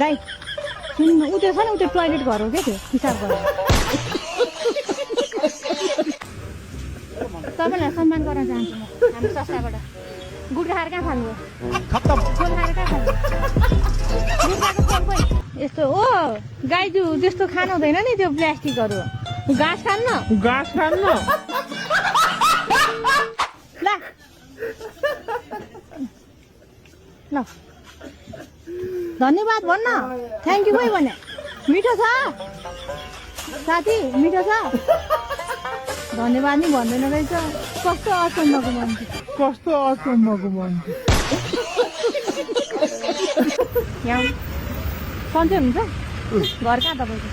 दाइ सुन्नु उ त्यो छ नि उ त्यो टोयलेट घर हो क्या त्यो पिसाब घर तपाईँलाई सम्मान गर्न चाहन्छु म हाम्रो संस्थाबाट गुड्का खाएर कहाँ खानु खोल खाएर कहाँ खानु गुड्काको खोल खोइ यस्तो ओ गाईजु त्यस्तो खानु हुँदैन नि त्यो प्लास्टिकहरू घाँस खान्न ल ल धन्यवाद भन्न थ्याङ्क यू भाइ भने मिठो छ साथी मिठो छ धन्यवाद नि भन्दैन रहेछ कस्तो अचम्मको मान्छे यहाँ सन्चै हुनुहुन्छ घर कहाँ तपाईँको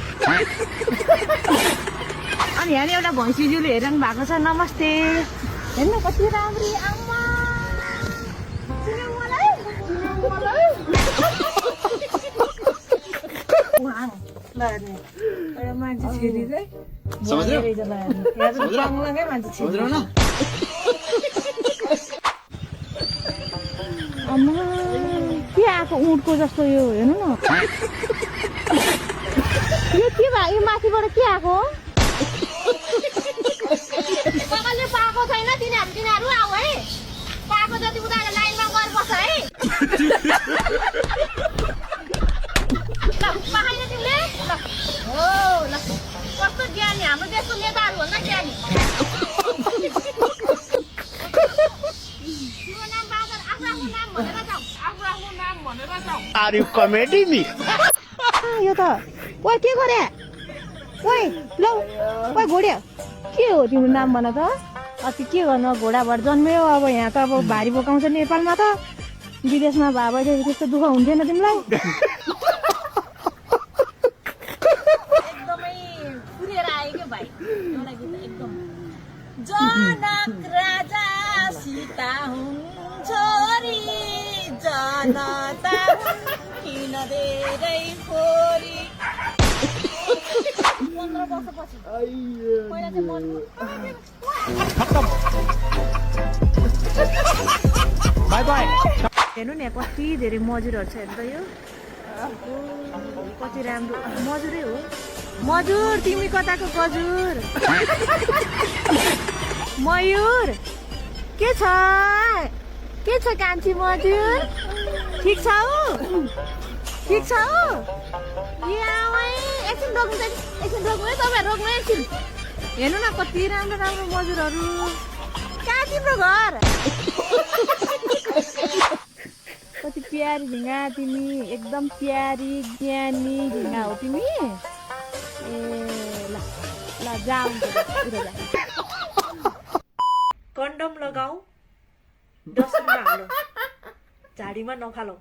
अनि यहाँ एउटा भैँसीज्यूले हेर्नु भएको छ नमस्ते हेर्नु कति राम्री आमा एउटा मान्छे छेरी चाहिँ आमा के आएको उँटको जस्तो यो हेर्नु न यो के भयो यो माथिबाट के आएको पाएको छैन तिनीहरू आऊ है पाएको जति उनीहरू लाइनमा गएर बस्छ है पाएन तिमीले ल हो ल कस्तो ज्ञानी हाम्रो देशको नेताहरू भन्दा ज्ञानी Are you comedy me? यो त ओइ के गरे ओइ लौ ओइ घोडे के हो तिम्रो नाम भन त अस्ति के गर्नु घोडाबाट जन्म्यो अब यहाँ त अब भारी बोकाउँछ नेपालमा त विदेशमा भए भए त्यस्तो दुःख हुन्थेन तिमीलाई एकदमै पुरेर आयो के भाइ एउटा गीत एकदम जनक राजा सीता हुन् छोरी जनता हुन् किन धेरै खोरी 15 वर्षपछि पहिला चाहिँ मन बाई बाई हेर्नु नि कति धेरै मजुरहरू छ हेर्नु त यो कति राम्रो मजुरै हो मजुर तिमी कताको गजुर मयूर के छ कान्छी मजुर ठिक छ एकछिन रोक्नु है तपाईँ रोक्नु एकछिन हेर्नु न कति राम्रो राम्रो मजुरहरू कहाँ तिम्रो घर कति प्यारी झिँगा तिमी एकदम प्यारी ज्ञानी झिँगा हो तिमी ए ल जाऊ कन्डम लगाऊ डस्टबिनमा हालौ झाडीमा नफालौ